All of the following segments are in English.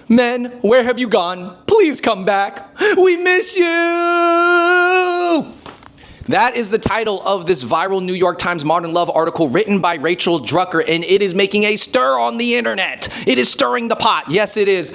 Men, where have you gone? Please come back. We miss you. That is the title of this viral New York Times Modern Love article written by Rachel Drucker, and it is making a stir on the internet. It is stirring the pot. Yes, it is.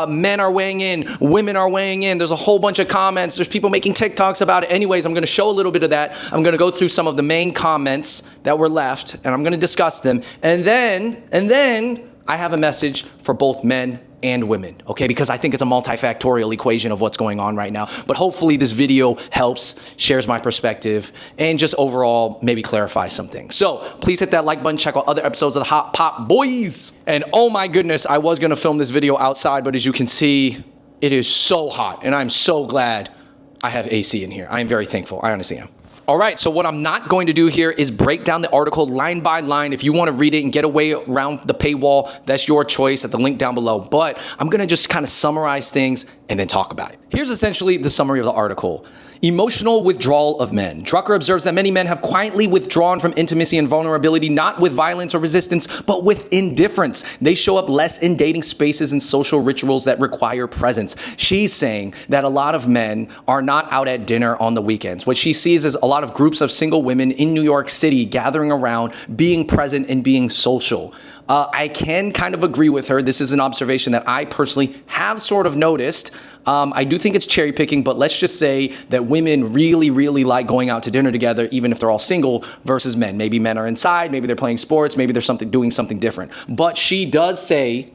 Men are weighing in. Women are weighing in. There's a whole bunch of comments. There's people making TikToks about it. Anyways, I'm going to show a little bit of that. I'm going to go through some of the main comments that were left, and I'm going to discuss them. And then I have a message for both men and women, okay? Because I think it's a multifactorial equation of what's going on right now. But hopefully this video helps, shares my perspective, and just overall maybe clarify something. So please hit that like button, check out other episodes of the Hot Pop Boys. And oh my goodness, I was gonna film this video outside, but as you can see, it is so hot, and I'm so glad I have AC in here. I am very thankful, I honestly am. All right, so what I'm not going to do here is break down the article line by line. If you want to read it and get away around the paywall, that's your choice at the link down below. But I'm going to just kind of summarize things and then talk about it. Here's essentially the summary of the article. Emotional withdrawal of men. Drucker observes that many men have quietly withdrawn from intimacy and vulnerability, not with violence or resistance, but with indifference. They show up less in dating spaces and social rituals that require presence. She's saying that a lot of men are not out at dinner on the weekends. What she sees is a lot of groups of single women in New York City gathering around, being present and being social. I can kind of agree with her. This is an observation that I personally have sort of noticed. I do think it's cherry picking, but let's just say that women really, really like going out to dinner together, even if they're all single, versus men. Maybe men are inside, maybe they're playing sports, maybe they're doing something different. But she does say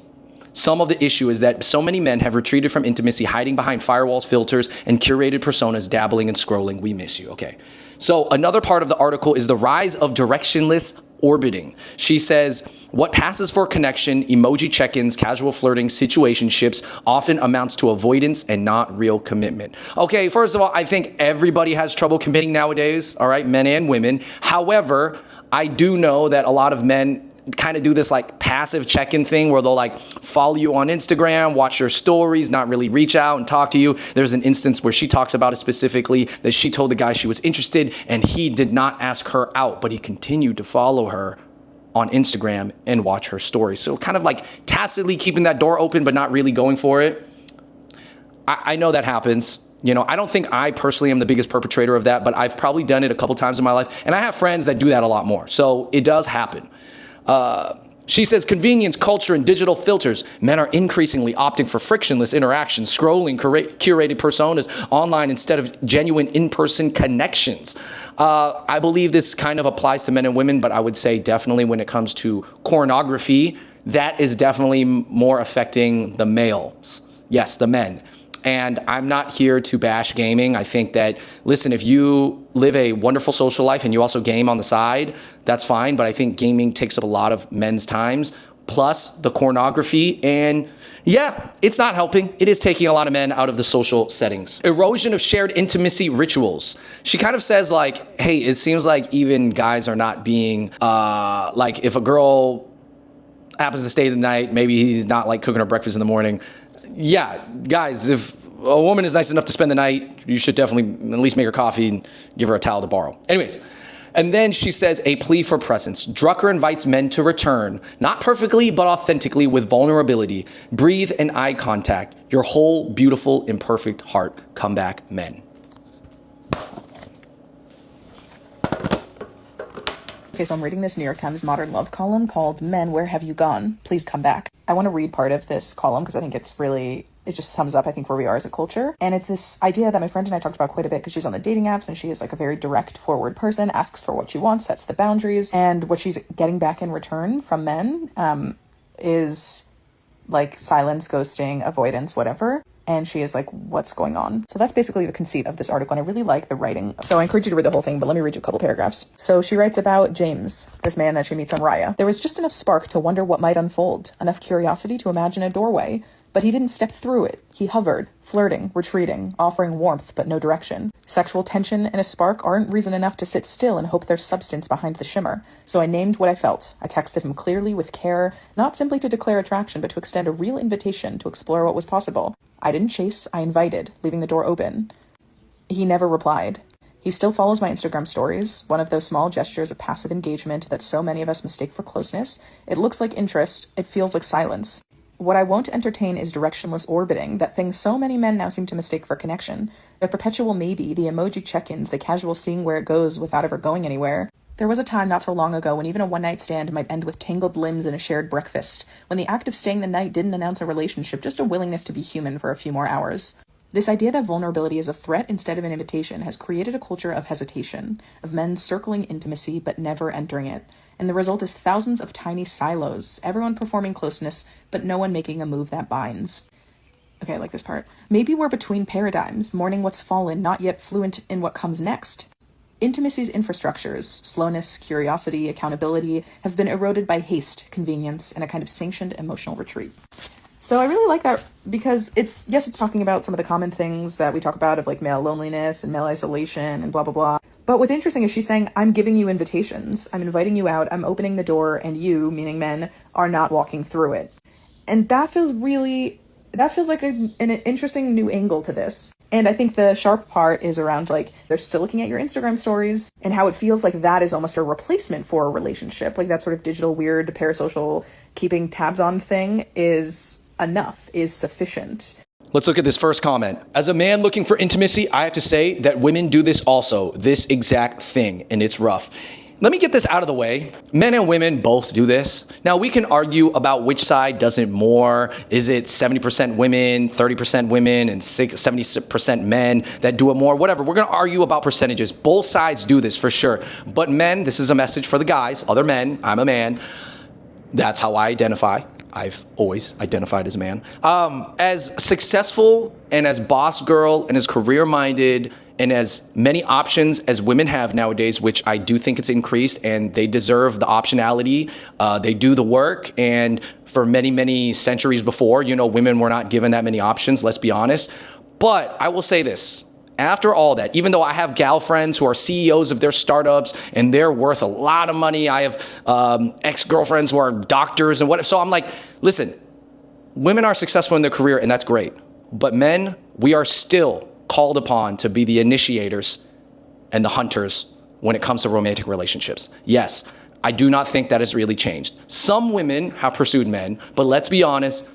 some of the issue is that so many men have retreated from intimacy, hiding behind firewalls, filters, and curated personas, dabbling and scrolling. We miss you. Okay. So another part of the article is the rise of directionless orbiting. She says, what passes for connection, emoji check-ins, casual flirting, situationships often amounts to avoidance and not real commitment. Okay, first of all, I think everybody has trouble committing nowadays, all right, men and women. However, I do know that a lot of men kind of do this like passive check-in thing where they'll like follow you on Instagram, watch your stories, not really reach out and talk to you. There's an instance where she talks about it specifically that she told the guy she was interested and he did not ask her out, but he continued to follow her on Instagram and watch her stories. So kind of like tacitly keeping that door open, but not really going for it. I know that happens. You know, I don't think I personally am the biggest perpetrator of that, but I've probably done it a couple times in my life. And I have friends that do that a lot more. So it does happen. She says convenience, culture, and digital filters. Men are increasingly opting for frictionless interactions, scrolling curated personas online instead of genuine in-person connections. I believe this kind of applies to men and women, but I would say definitely when it comes to pornography, that is definitely more affecting the males. Yes, the men. And I'm not here to bash gaming. I think that, listen, if you live a wonderful social life and you also game on the side, that's fine. But I think gaming takes up a lot of men's times, plus the pornography. And yeah, it's not helping. It is taking a lot of men out of the social settings. Erosion of shared intimacy rituals. She kind of says like, hey, it seems like even guys are not being, like if a girl happens to stay the night, maybe he's not like cooking her breakfast in the morning. Yeah, guys, if a woman is nice enough to spend the night, you should definitely at least make her coffee and give her a towel to borrow. Anyways, and then she says a plea for presence. Drucker invites men to return, not perfectly, but authentically with vulnerability. Breathe and eye contact. Your whole beautiful, imperfect heart. Come back, men. Okay, so I'm reading this New York Times Modern Love column called Men, Where Have You Gone? Please Come Back. I want to read part of this column because I think it just sums up, I think, where we are as a culture. And it's this idea that my friend and I talked about quite a bit because she's on the dating apps and she is like a very direct, forward person, asks for what she wants, sets the boundaries. And what she's getting back in return from men is like silence, ghosting, avoidance, whatever. And she is like, what's going on? So that's basically the conceit of this article. And I really like the writing. So I encourage you to read the whole thing, but let me read you a couple paragraphs. So she writes about James, this man that she meets on Raya. There was just enough spark to wonder what might unfold, enough curiosity to imagine a doorway. But he didn't step through it. He hovered, flirting, retreating, offering warmth but no direction. Sexual tension and a spark aren't reason enough to sit still and hope there's substance behind the shimmer. So I named what I felt. I texted him clearly with care, not simply to declare attraction, but to extend a real invitation to explore what was possible. I didn't chase, I invited, leaving the door open. He never replied. He still follows my Instagram stories, one of those small gestures of passive engagement that so many of us mistake for closeness. It looks like interest, it feels like silence. What I won't entertain is directionless orbiting, that thing so many men now seem to mistake for connection. The perpetual maybe, the emoji check-ins, the casual seeing where it goes without ever going anywhere. There was a time not so long ago when even a one-night stand might end with tangled limbs and a shared breakfast, when the act of staying the night didn't announce a relationship, just a willingness to be human for a few more hours. This idea that vulnerability is a threat instead of an invitation has created a culture of hesitation, of men circling intimacy but never entering it. And the result is thousands of tiny silos, everyone performing closeness, but no one making a move that binds. Okay, I like this part. Maybe we're between paradigms, mourning what's fallen, not yet fluent in what comes next. Intimacy's infrastructures, slowness, curiosity, accountability, have been eroded by haste, convenience, and a kind of sanctioned emotional retreat. So I really like that because it's talking about some of the common things that we talk about of like male loneliness and male isolation and blah, blah, blah. But what's interesting is she's saying, I'm giving you invitations. I'm inviting you out. I'm opening the door and you, meaning men, are not walking through it. And that feels like an interesting new angle to this. And I think the sharp part is around like, they're still looking at your Instagram stories and how it feels like that is almost a replacement for a relationship. Like that sort of digital, weird, parasocial, keeping tabs on thing is enough, is sufficient. Let's look at this first comment. As a man looking for intimacy, I have to say that women do this also, this exact thing, and it's rough. Let me get this out of the way. Men and women both do this. Now, we can argue about which side does it more. Is it 70% women, 30% women, and 70% men that do it more? Whatever. We're going to argue about percentages. Both sides do this for sure. But men, this is a message for the guys, other men. I'm a man. That's how I identify. I've always identified as a man. As successful and as boss girl and as career-minded and as many options as women have nowadays, which I do think it's increased and they deserve the optionality. They do the work. And for many, many centuries before, women were not given that many options, let's be honest. But I will say this. After all that, even though I have gal friends who are CEOs of their startups and they're worth a lot of money, I have ex-girlfriends who are doctors and whatever. So I'm like, listen, women are successful in their career and that's great. But men, we are still called upon to be the initiators and the hunters when it comes to romantic relationships. Yes, I do not think that has really changed. Some women have pursued men, but let's be honest,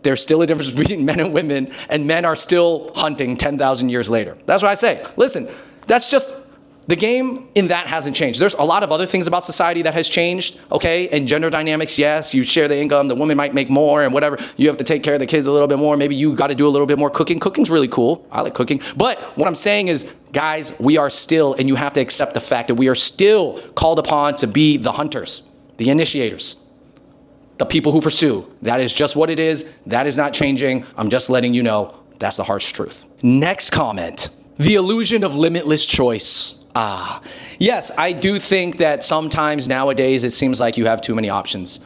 there's still a difference between men and women, and men are still hunting 10,000 years later. That's what I say. Listen, that's just, the game in that hasn't changed. There's a lot of other things about society that has changed, okay? And gender dynamics, yes, you share the income, the woman might make more and whatever. You have to take care of the kids a little bit more. Maybe you got to do a little bit more cooking. Cooking's really cool. I like cooking. But what I'm saying is, guys, we are still, and you have to accept the fact that we are still called upon to be the hunters, the initiators. The people who pursue. That is just what it is. That is not changing. I'm just letting you know that's the harsh truth. Next comment. The illusion of limitless choice. Yes, I do think that sometimes nowadays it seems like you have too many options.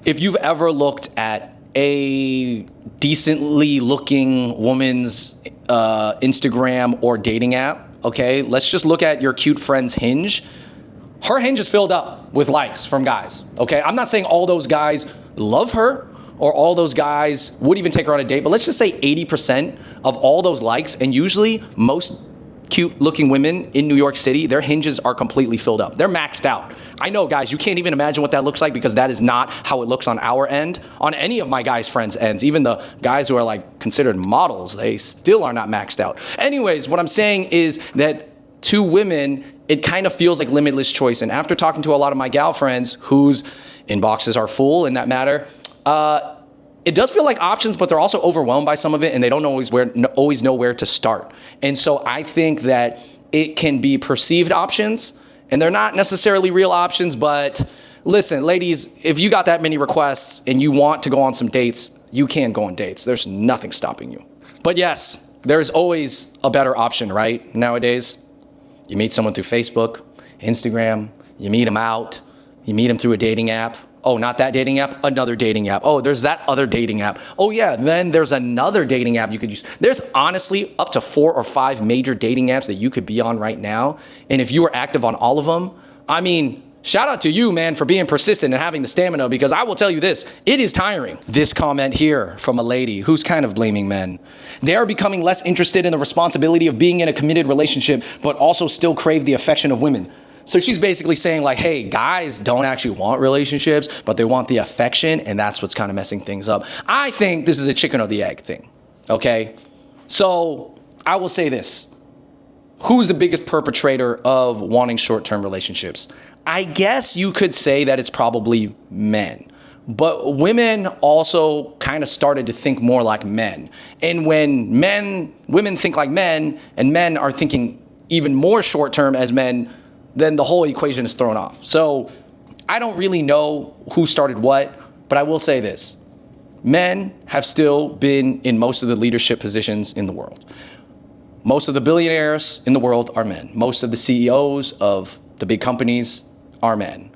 If you've ever looked at a decently looking woman's Instagram or dating app, okay, let's just look at your cute friend's Hinge. Her Hinge is filled up with likes from guys, okay? I'm not saying all those guys love her or all those guys would even take her on a date, but let's just say 80% of all those likes, and usually most cute looking women in New York City, their Hinges are completely filled up. They're maxed out. I know, guys, you can't even imagine what that looks like because that is not how it looks on our end, on any of my guys' friends' ends. Even the guys who are like considered models, they still are not maxed out. Anyways, what I'm saying is that to women, it kind of feels like limitless choice. And after talking to a lot of my gal friends whose inboxes are full in that matter, it does feel like options, but they're also overwhelmed by some of it and they don't always know where to start. And so I think that it can be perceived options and they're not necessarily real options, but listen, ladies, if you got that many requests and you want to go on some dates, you can go on dates. There's nothing stopping you. But yes, there's always a better option, right? Nowadays. You meet someone through Facebook, Instagram, you meet them out, you meet them through a dating app. Oh, not that dating app, another dating app. Oh, there's that other dating app. Oh yeah, then there's another dating app you could use. There's honestly up to 4 or 5 major dating apps that you could be on right now. And if you were active on all of them, I mean, shout out to you, man, for being persistent and having the stamina, because I will tell you this, it is tiring. This comment here from a lady who's kind of blaming men. They are becoming less interested in the responsibility of being in a committed relationship, but also still crave the affection of women. So she's basically saying like, hey, guys don't actually want relationships, but they want the affection, and that's what's kind of messing things up. I think this is a chicken or the egg thing, okay? So I will say this. Who's the biggest perpetrator of wanting short-term relationships? I guess you could say that it's probably men. But women also kind of started to think more like men. And when women think like men, and men are thinking even more short-term as men, then the whole equation is thrown off. So I don't really know who started what, but I will say this. Men have still been in most of the leadership positions in the world. Most of the billionaires in the world are men. Most of the CEOs of the big companies are men.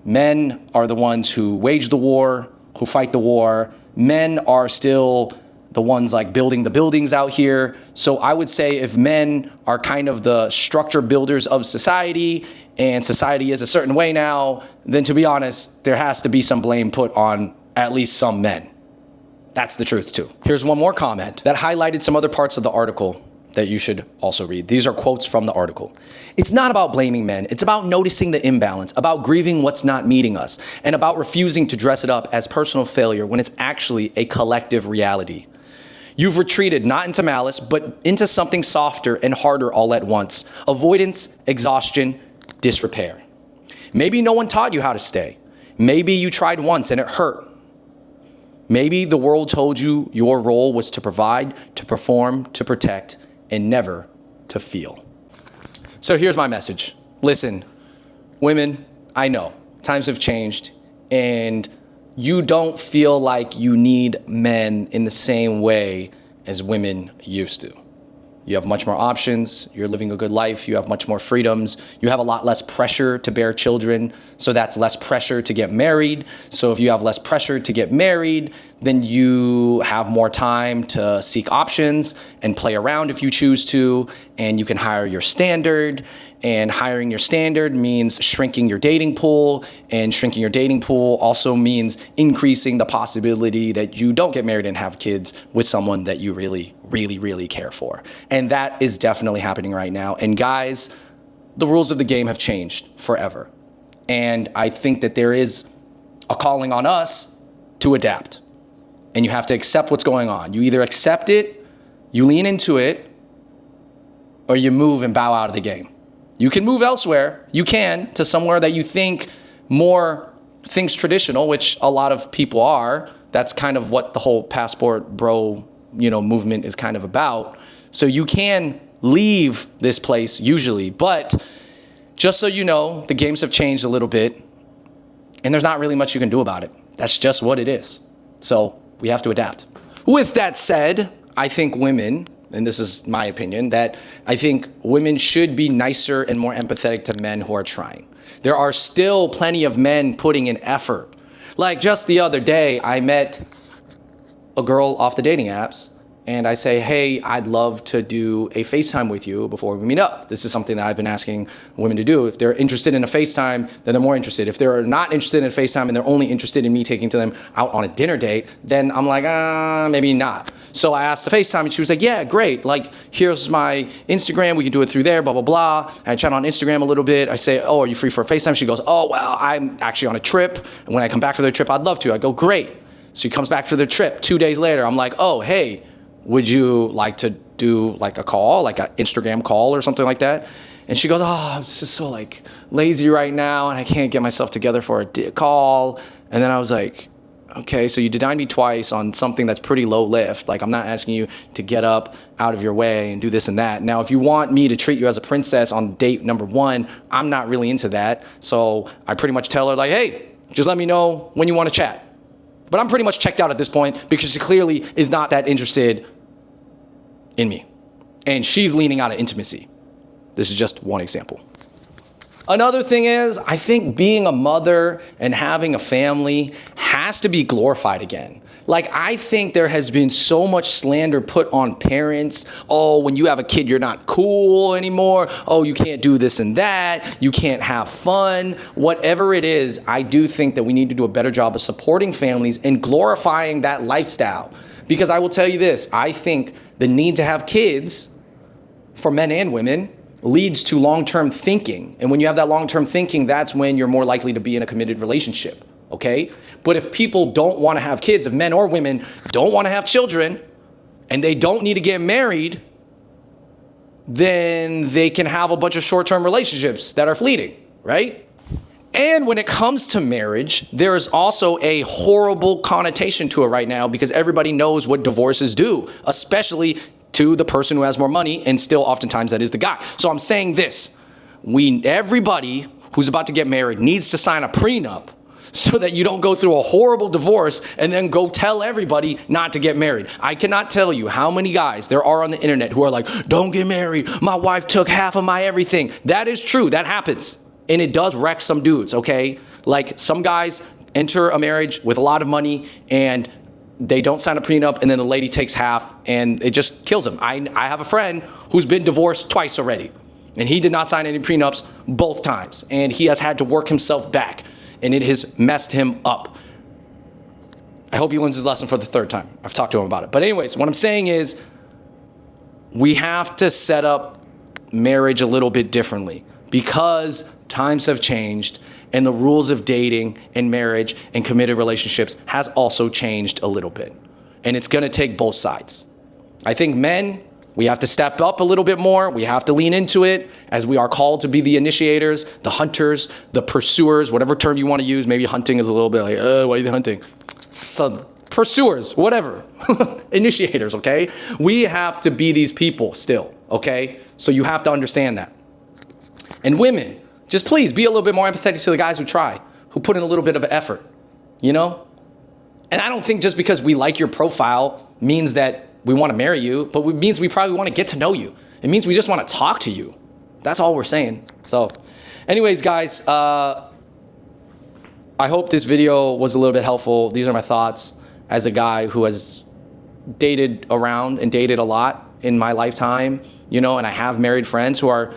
Men are the ones who wage the war, who fight the war. Men are still the ones like building the buildings out here. So I would say if men are kind of the structure builders of society, and society is a certain way now, then to be honest, there has to be some blame put on at least some men. That's the truth too. Here's one more comment that highlighted some other parts of the article that you should also read. These are quotes from the article. It's not about blaming men. It's about noticing the imbalance, about grieving what's not meeting us, and about refusing to dress it up as personal failure when it's actually a collective reality. You've retreated not into malice, but into something softer and harder all at once. Avoidance, exhaustion, disrepair. Maybe no one taught you how to stay. Maybe you tried once and it hurt. Maybe the world told you your role was to provide, to perform, to protect, and never to feel. So here's my message. Listen, women, I know times have changed, and you don't feel like you need men in the same way as women used to. You have much more options. You're living a good life. You have much more freedoms. You have a lot less pressure to bear children. So that's less pressure to get married. So if you have less pressure to get married, then you have more time to seek options and play around if you choose to. And you can hire your standard. And hiring your standard means shrinking your dating pool. And shrinking your dating pool also means increasing the possibility that you don't get married and have kids with someone that you really, really, really care for. And that is definitely happening right now. And guys, the rules of the game have changed forever. And I think that there is a calling on us to adapt. And you have to accept what's going on. You either accept it, you lean into it, or you move and bow out of the game. You can move elsewhere. You can to somewhere that you think more thinks traditional, which a lot of people are. That's kind of what the whole passport bro, movement is kind of about. So you can leave this place usually, but just so you know, the games have changed a little bit and there's not really much you can do about it. That's just what it is. So we have to adapt. With that said, I think women, and this is my opinion, that I think women should be nicer and more empathetic to men who are trying. There are still plenty of men putting in effort. Like just the other day, I met a girl off the dating apps, and I say, hey, I'd love to do a FaceTime with you before we meet up. This is something that I've been asking women to do. If they're interested in a FaceTime, then they're more interested. If they're not interested in a FaceTime and they're only interested in me taking to them out on a dinner date, then I'm like, maybe not. So I asked the FaceTime and she was like, yeah, great. Like, here's my Instagram. We can do it through there, blah, blah, blah. And I chat on Instagram a little bit. I say, oh, are you free for a FaceTime? She goes, oh, well, I'm actually on a trip. And when I come back for the trip, I'd love to. I go, great. So she comes back for the trip. 2 days later, I'm like, oh, hey, would you like to do like a call, like an Instagram call or something like that? And she goes, oh, I'm just so like lazy right now and I can't get myself together for a call. And then I was like, okay, so you denied me twice on something that's pretty low lift. Like, I'm not asking you to get up out of your way and do this and that. Now, if you want me to treat you as a princess on date number 1, I'm not really into that. So I pretty much tell her like, hey, just let me know when you want to chat. But I'm pretty much checked out at this point because she clearly is not that interested in me. And she's leaning out of intimacy. This is just one example. Another thing is, I think being a mother and having a family has to be glorified again. Like, I think there has been so much slander put on parents. Oh, when you have a kid, you're not cool anymore. Oh, you can't do this and that. You can't have fun. Whatever it is, I do think that we need to do a better job of supporting families and glorifying that lifestyle. Because I will tell you this, I think the need to have kids for men and women leads to long-term thinking. And when you have that long-term thinking, that's when you're more likely to be in a committed relationship, okay? But if people don't want to have kids, if men or women don't want to have children, and they don't need to get married, then they can have a bunch of short-term relationships that are fleeting, right? And when it comes to marriage, there is also a horrible connotation to it right now because everybody knows what divorces do, especially to the person who has more money, and still oftentimes that is the guy. So I'm saying this, everybody who's about to get married needs to sign a prenup so that you don't go through a horrible divorce and then go tell everybody not to get married. I cannot tell you how many guys there are on the internet who are like, don't get married, my wife took half of my everything. That is true, that happens. And it does wreck some dudes, okay? Like some guys enter a marriage with a lot of money and they don't sign a prenup, and then the lady takes half and it just kills him. I have a friend who's been divorced twice already, and he did not sign any prenups both times, and he has had to work himself back, and it has messed him up. I hope he learns his lesson for the third time. I've talked to him about it. But anyways, what I'm saying is we have to set up marriage a little bit differently because times have changed, and the rules of dating and marriage and committed relationships has also changed a little bit. And it's gonna take both sides. I think men, we have to step up a little bit more. We have to lean into it as we are called to be the initiators, the hunters, the pursuers, whatever term you wanna use. Maybe hunting is a little bit like, why are you hunting? So, pursuers, whatever, initiators, okay? We have to be these people still, okay? So you have to understand that. And women, just please be a little bit more empathetic to the guys who try, who put in a little bit of effort, you know? And I don't think just because we like your profile means that we want to marry you, but it means we probably want to get to know you. It means we just want to talk to you. That's all we're saying. So anyways, guys, I hope this video was a little bit helpful. These are my thoughts as a guy who has dated around and dated a lot in my lifetime, you know, and I have married friends who are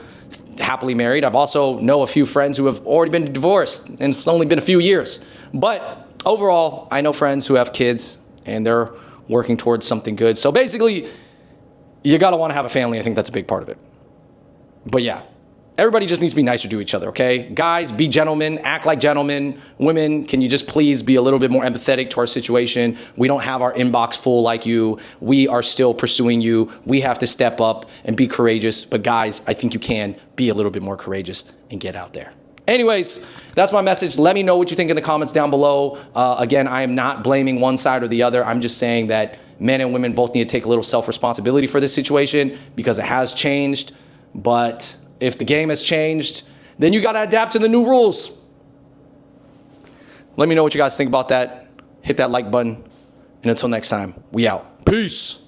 happily married. I've also know a few friends who have already been divorced, and it's only been a few years. But overall, I know friends who have kids and they're working towards something good. So basically, you gotta wanna have a family. I think that's a big part of it. But yeah, everybody just needs to be nicer to each other, okay? Guys, be gentlemen, act like gentlemen. Women, can you just please be a little bit more empathetic to our situation? We don't have our inbox full like you. We are still pursuing you. We have to step up and be courageous. But guys, I think you can be a little bit more courageous and get out there. Anyways, that's my message. Let me know what you think in the comments down below. Again, I am not blaming one side or the other. I'm just saying that men and women both need to take a little self-responsibility for this situation because it has changed. But if the game has changed, then you got to adapt to the new rules. Let me know what you guys think about that. Hit that like button. And until next time, we out. Peace.